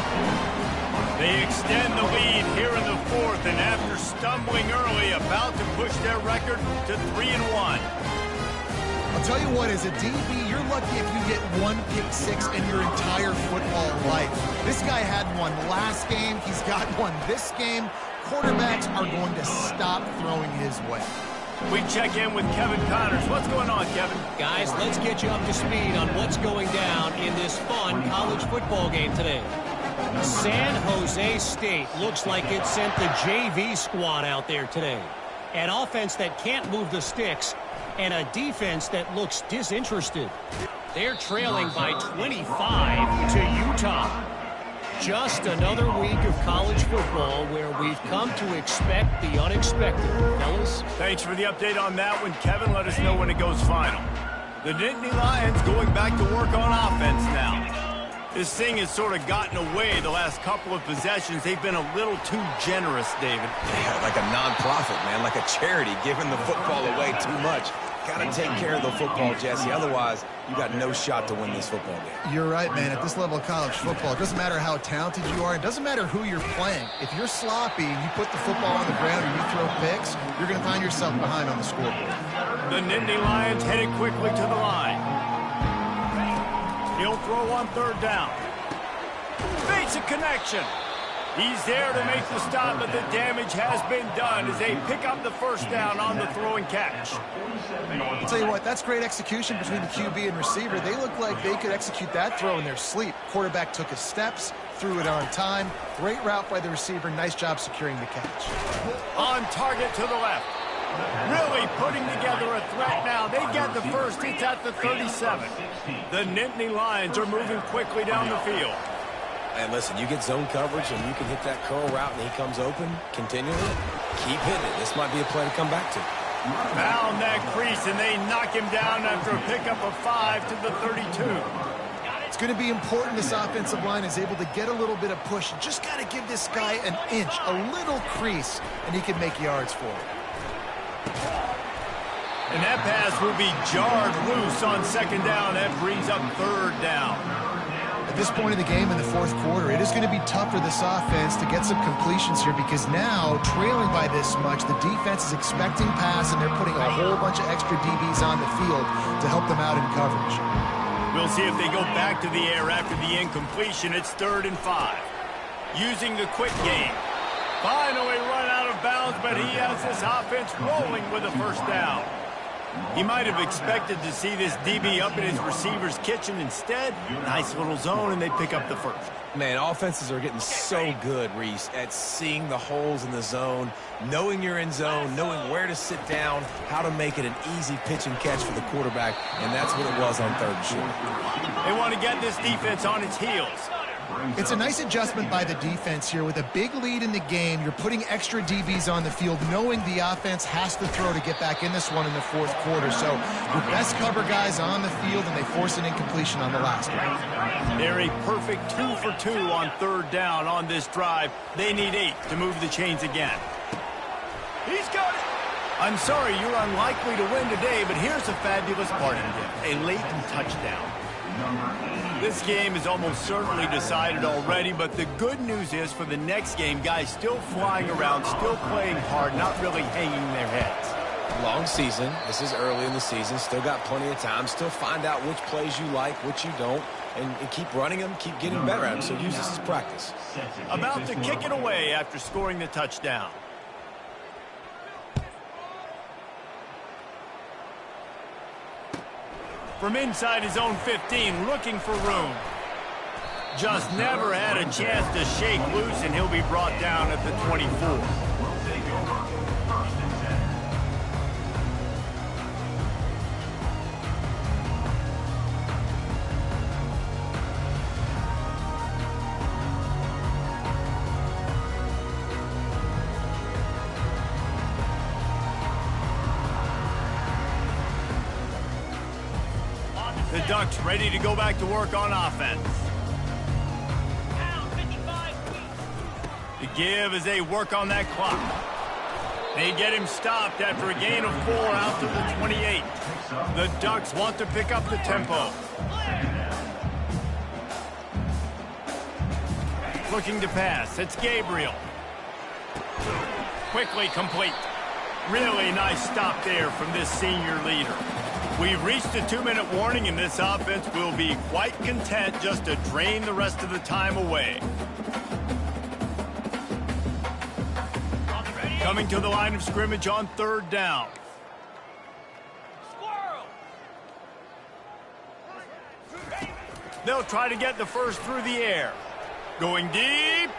They extend the lead here in the 4th, and after stumbling early, about to push their record to 3-1. I'll tell you what, as a DB, you're lucky if you get 1 pick six in your entire football life. This guy had one last game. He's got one this game. Quarterbacks are going to stop throwing his way. We check in with Kevin Connors. What's going on, Kevin? Guys, let's get you up to speed on what's going down in this fun college football game today. San Jose State looks like it sent the JV squad out there today. An offense that can't move the sticks and a defense that looks disinterested. They're trailing by 25 to Utah. Just another week of college football where we've come to expect the unexpected. Fellas? Thanks for the update on that one, Kevin. Let us know when it goes final. The Nittany Lions going back to work on offense now. This thing has sort of gotten away the last couple of possessions. They've been a little too generous, David. Yeah, like a non-profit, man, like a charity, giving the football away too much. Got to take care of the football, Jesse. Otherwise, you got no shot to win this football game. You're right, man. At this level of college football, it doesn't matter how talented you are. It doesn't matter who you're playing. If you're sloppy and you put the football on the ground or you throw picks, you're going to find yourself behind on the scoreboard. The Nittany Lions headed quickly to the line. He'll throw on third down. Fakes a connection. He's there to make the stop, but the damage has been done as they pick up the first down on the throw and catch. I'll tell you what, that's great execution between the QB and receiver. They look like they could execute that throw in their sleep. Quarterback took his steps, threw it on time. Great route by the receiver. Nice job securing the catch. On target to the left. Really putting together a threat now. They get the first. It's at the 37. The Nittany Lions are moving quickly down the field. And listen, you get zone coverage and you can hit that curl route and he comes open continually. Keep hitting it. This might be a play to come back to. Found that crease, and they knock him down after a pickup of 5 to the 32. It's going to be important this offensive line is able to get a little bit of push. Just got to give this guy an inch, a little crease, and he can make yards for it. And that pass will be jarred loose on second down. That brings up third down. At this point in the game in the fourth quarter, it is going to be tough for this offense to get some completions here because now, trailing by this much, the defense is expecting pass and they're putting a whole bunch of extra DBs on the field to help them out in coverage. We'll see if they go back to the air after the incompletion. It's 3rd and 5. Using the quick game. Finally run out of bounds, but he has this offense rolling with a first down. He might have expected to see this DB up in his receiver's kitchen. Instead, nice little zone, and they pick up the first. Man, offenses are getting so good, Reese, at seeing the holes in the zone, knowing you're in zone, knowing where to sit down, how to make it an easy pitch and catch for the quarterback, and that's what it was on 3rd and short. They want to get this defense on its heels. It's a nice adjustment by the defense here. With a big lead in the game, you're putting extra DBs on the field, knowing the offense has to throw to get back in this one in the fourth quarter. So your best cover guys on the field, and they force an incompletion on the last one. They're a perfect 2 for 2 on 3rd down on this drive. They need 8 to move the chains again. He's got it. I'm sorry, you're unlikely to win today, but here's a fabulous parting gift, a latent touchdown. This game is almost certainly decided already, but the good news is for the next game, guys still flying around, still playing hard, not really hanging their heads. Long season. This is early in the season. Still got plenty of time. Still find out which plays you like, which you don't, and keep running them, keep getting better at them. So use this as practice. About to kick it away after scoring the touchdown. From inside his own 15, looking for room. Just never had a chance to shake loose, and he'll be brought down at the 24. The Ducks ready to go back to work on offense. The give as they work on that clock. They get him stopped after a gain of 4 out to the 28. The Ducks want to pick up the tempo. Looking to pass. It's Gabriel. Quickly complete. Really nice stop there from this senior leader. We've reached a 2-minute warning, and this offense will be quite content just to drain the rest of the time away. Coming to the line of scrimmage on 3rd down. They'll try to get the first through the air. Going deep.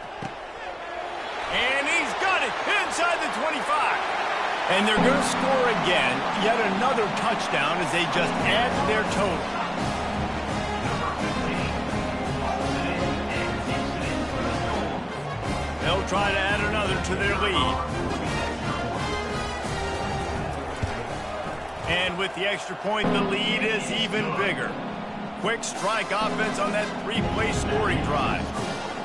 And he's got it inside the 25. And they're going to score again, yet another touchdown as they just add to their total. They'll try to add another to their lead. And with the extra point, the lead is even bigger. Quick strike offense on that three-play scoring drive.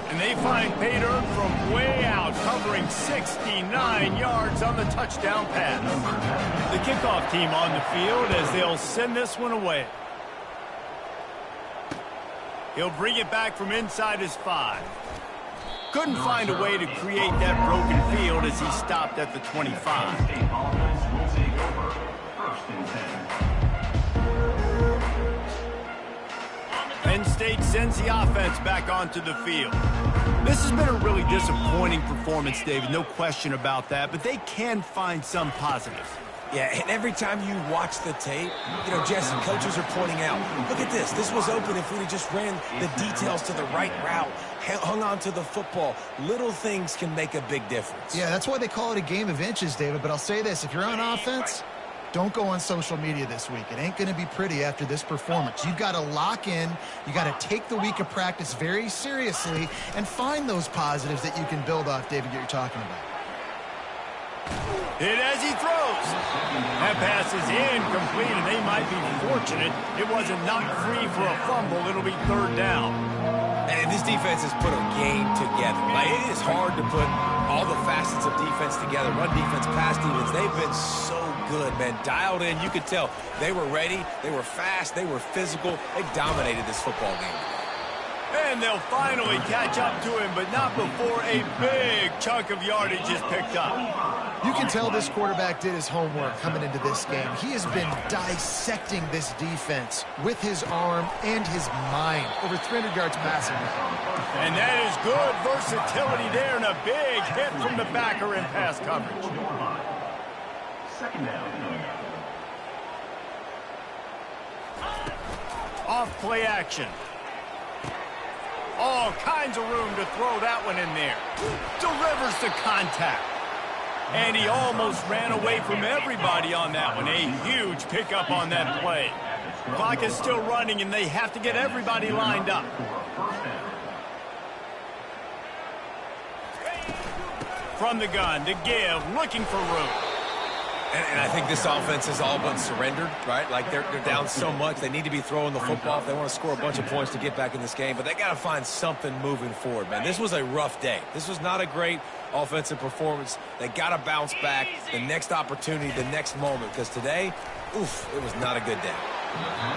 And they find pay dirt from way out, covering 69 yards on the touchdown pass. The kickoff team on the field as they'll send this one away. He'll bring it back from inside his 5. Couldn't find a way to create that broken field as he stopped at the 25. Penn State sends the offense back onto the field. This has been a really disappointing performance, David, no question about that, but they can find some positives. Yeah, and every time you watch the tape, you know, Jesse, coaches are pointing out, look at this. This was open if we just ran the details to the right route, hung on to the football. Little things can make a big difference. Yeah, that's why they call it a game of inches, David. But I'll say this, if you're on offense, don't go on social media this week. It ain't going to be pretty after this performance. You've got to lock in. You got to take the week of practice very seriously and find those positives that you can build off, David, that you're talking about. Hit as he throws. That pass is incomplete, and they might be fortunate it wasn't knocked free for a fumble. It'll be third down. And this defense has put a game together. Like, it is hard to put all the facets of defense together. Run defense, pass defense. They've been so good, man. Dialed in. You could tell they were ready. They were fast. They were physical. They dominated this football game. And they'll finally catch up to him, but not before a big chunk of yardage is picked up. You can tell this quarterback did his homework coming into this game. He has been dissecting this defense with his arm and his mind. Over 300 yards passing. And that is good versatility there, and a big hit from the backer in pass coverage. Second down. Off play action. All kinds of room to throw that one in there. Delivers the contact. And he almost ran away from everybody on that one. A huge pickup on that play. Clock is still running, and they have to get everybody lined up. From the gun to give, looking for room. And I think this offense is all but surrendered, right? Like, they're down so much. They need to be throwing the football if they want to score a bunch of points to get back in this game. But they got to find something moving forward, man. This was a rough day. This was not a great offensive performance. They got to bounce back the next opportunity, the next moment. Because today, oof, it was not a good day.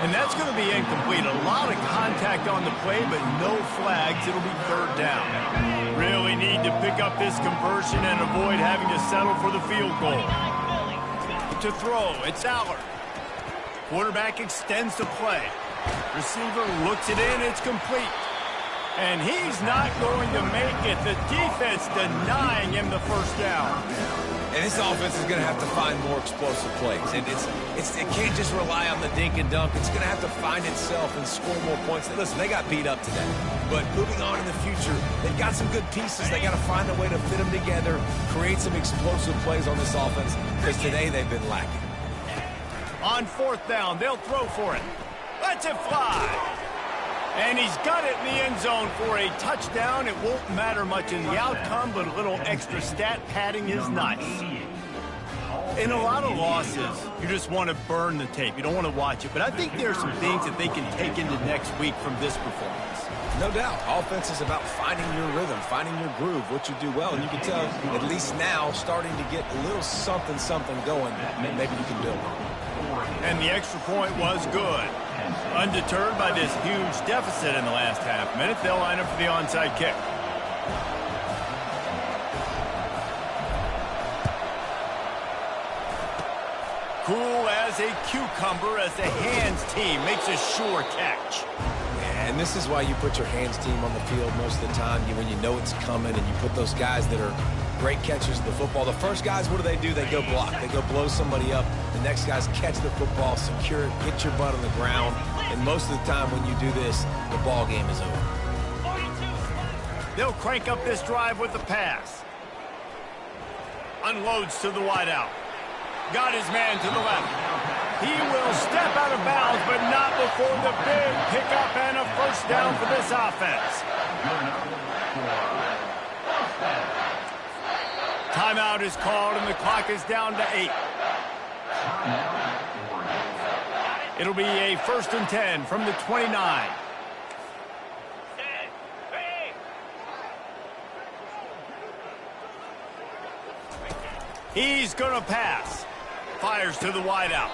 And that's going to be incomplete. A lot of contact on the play, but no flags. It'll be third down. Really need to pick up this conversion and avoid having to settle for the field goal. To throw, it's Allard. Quarterback extends the play. Receiver looks it in, it's complete. And he's not going to make it. The defense denying him the first down. And this offense is going to have to find more explosive plays. And it can't just rely on the dink and dunk. It's going to have to find itself and score more points. Listen, they got beat up today. But moving on in the future, they've got some good pieces. They got to find a way to fit them together, create some explosive plays on this offense, because today they've been lacking. On fourth down, they'll throw for it. Lets it fly. And he's got it in the end zone for a touchdown. It won't matter much in the outcome, but a little extra stat padding is nice. In a lot of losses, you just want to burn the tape. You don't want to watch it. But I think there are some things that they can take into next week from this performance. No doubt. Offense is about finding your rhythm, finding your groove, what you do well. And you can tell, at least now, starting to get a little something going that maybe you can build on. And the extra point was good. Undeterred by this huge deficit in the last half minute, they'll line up for the onside kick. Cool as a cucumber as the hands team makes a sure catch. And this is why you put your hands team on the field most of the time, when you know it's coming, and you put those guys that are great catchers of the football. The first guys, what do? They go block. They go blow somebody up. The next guys catch the football, secure it, get your butt on the ground. And most of the time when you do this, the ball game is over. They'll crank up this drive with the pass. Unloads to the wideout. Got his man to the left. He will step out of bounds, but not before the big pickup and a first down for this offense. Timeout is called, and the clock is down to 8. It'll be a 1st and 10 from the 29. He's going to pass. Fires to the wideout.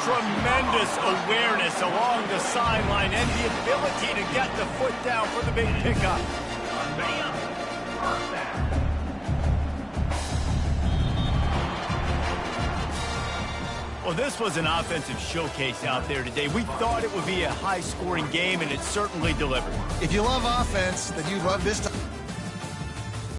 Tremendous awareness along the sideline and the ability to get the foot down for the big pickup. Well, this was an offensive showcase out there today. We thought it would be a high-scoring game, and it certainly delivered. If you love offense, then you love this type